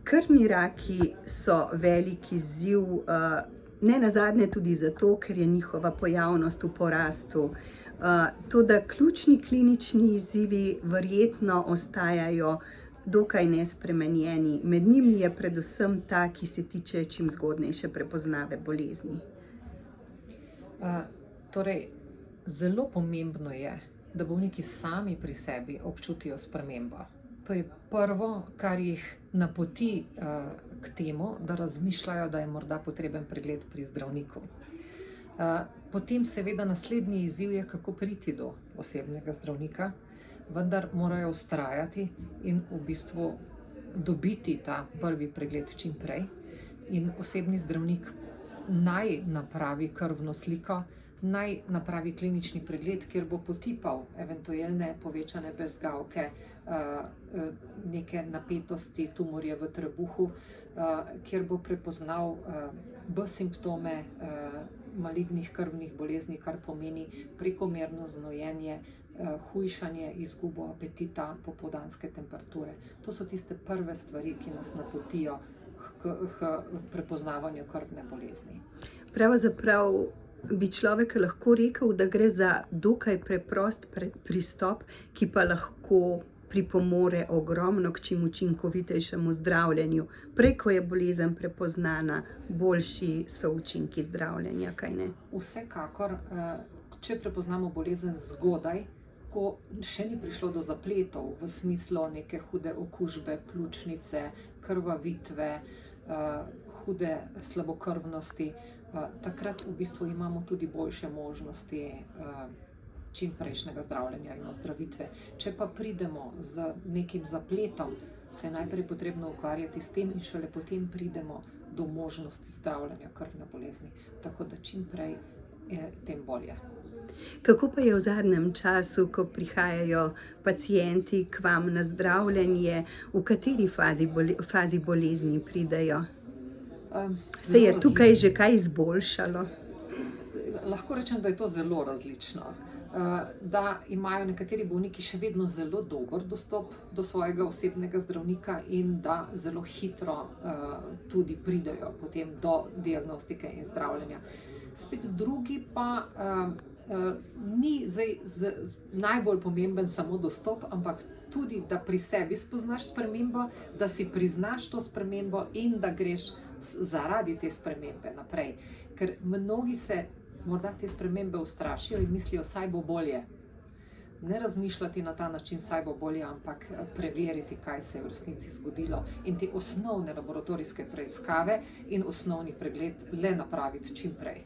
Krvni raki so velik izziv, ne nazadnje tudi zato, ker je njihova pojavnost v porastu. Toda ključni klinični izzivi verjetno ostajajo dokaj nespremenjeni. Med njimi je predvsem ta, ki se tiče čim zgodnejše prepoznave bolezni. Torej, zelo pomembno je, da bolniki sami pri sebi občutijo spremembo. To je prvo, kar jih napoti k temu, da razmišljajo, da je morda potreben pregled pri zdravniku. Potem seveda naslednji izziv je, kako priti do osebnega zdravnika, vendar morajo vztrajati in v bistvu dobiti ta prvi pregled čim prej. In osebni zdravnik naj napravi krvno sliko, naj napravi klinični pregled, kjer bo potipal eventualne povečane bezgavke, neke napetosti, tumorje v trebuhu, kjer bo prepoznal B-simptome malignih krvnih bolezni, kar pomeni prekomerno znojenje, hujšanje, izgubo apetita, popoldanske temperature. To so tiste prve stvari, ki nas napotijo k prepoznavanju krvne bolezni. Pravzaprav bi človek lahko rekel, da gre za dokaj preprost pristop, ki pa lahko pripomore ogromno k čim učinkovitejšemu zdravljenju. Prej, ko je bolezen prepoznana, boljši so učinki zdravljenja, kaj ne? Vsekakor, če prepoznamo bolezen zgodaj, ko še ni prišlo do zapletov v smislu neke hude okužbe pljučnice, krvavitve, hude slabokrvnosti, takrat v bistvu imamo tudi boljše možnosti čim prejšnjega zdravljenja in ozdravitve. Če pa pridemo z nekim zapletom, se je najprej potrebno ukvarjati s tem in šele potem pridemo do možnosti zdravljenja krvne bolezni. Tako da čim prej, tem bolje. Kako pa je v zadnjem času, ko prihajajo pacienti k vam na zdravljenje, v kateri fazi bolezni pridejo? Se je tukaj že kaj izboljšalo? Lahko rečem, da je to zelo različno. Da imajo nekateri bolniki še vedno zelo dober dostop do svojega osebnega zdravnika in da zelo hitro tudi pridejo potem do diagnostike in zdravljenja. Spet drugi pa ni zdaj najbolj pomemben samo dostop, ampak tudi, da pri sebi spoznaš spremembo, da si priznaš to spremembo in da greš zaradi te spremembe naprej. Ker mnogi se morda te spremembe ustrašijo in mislijo, saj bo bolje. Ne razmišljati na ta način, saj bo bolje, ampak preveriti, kaj se je v resnici zgodilo in te osnovne laboratorijske preiskave in osnovni pregled le napraviti čim prej.